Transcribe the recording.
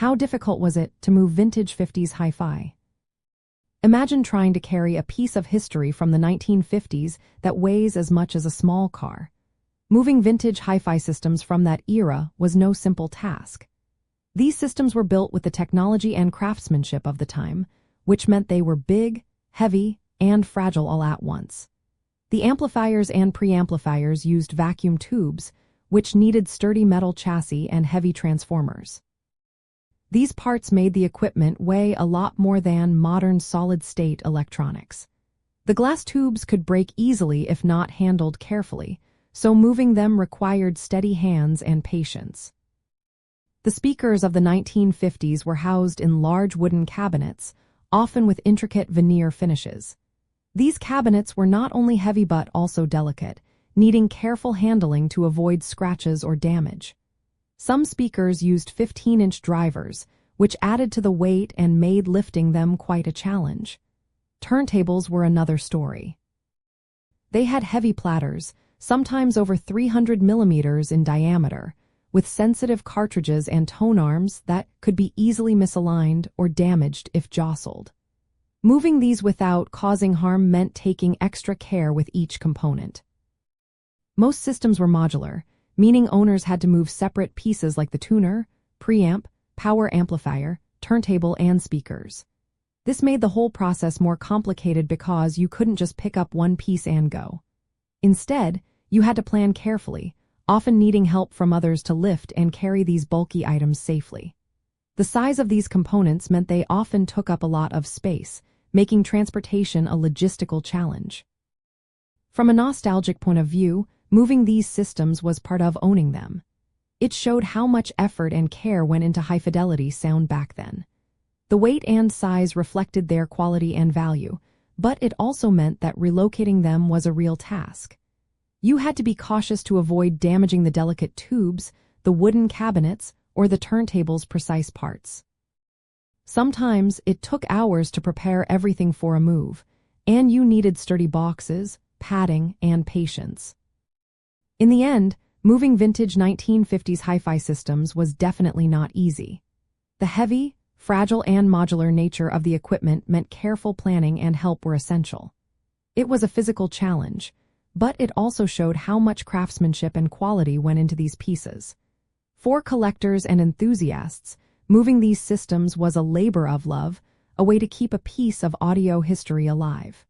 How difficult was it to move vintage 50s hi-fi? Imagine trying to carry a piece of history from the 1950s that weighs as much as a small car. Moving vintage hi-fi systems from that era was no simple task. These systems were built with the technology and craftsmanship of the time, which meant they were big, heavy, and fragile all at once. The amplifiers and preamplifiers used vacuum tubes, which needed sturdy metal chassis and heavy transformers. These parts made the equipment weigh a lot more than modern solid-state electronics. The glass tubes could break easily if not handled carefully, so moving them required steady hands and patience. The speakers of the 1950s were housed in large wooden cabinets, often with intricate veneer finishes. These cabinets were not only heavy but also delicate, needing careful handling to avoid scratches or damage. Some speakers used 15-inch drivers, which added to the weight and made lifting them quite a challenge. Turntables were another story. They had heavy platters, sometimes over 300 millimeters in diameter, with sensitive cartridges and tone arms that could be easily misaligned or damaged if jostled. Moving these without causing harm meant taking extra care with each component. Most systems were modular, meaning owners had to move separate pieces like the tuner, preamp, power amplifier, turntable, and speakers. This made the whole process more complicated because you couldn't just pick up one piece and go. Instead, you had to plan carefully, often needing help from others to lift and carry these bulky items safely. The size of these components meant they often took up a lot of space, making transportation a logistical challenge. From a nostalgic point of view, moving these systems was part of owning them. It showed how much effort and care went into high-fidelity sound back then. The weight and size reflected their quality and value, but it also meant that relocating them was a real task. You had to be cautious to avoid damaging the delicate tubes, the wooden cabinets, or the turntable's precise parts. Sometimes it took hours to prepare everything for a move, and you needed sturdy boxes, padding, and patience. In the end, moving vintage 1950s hi-fi systems was definitely not easy. The heavy, fragile, and modular nature of the equipment meant careful planning and help were essential. It was a physical challenge, but it also showed how much craftsmanship and quality went into these pieces. For collectors and enthusiasts, moving these systems was a labor of love, a way to keep a piece of audio history alive.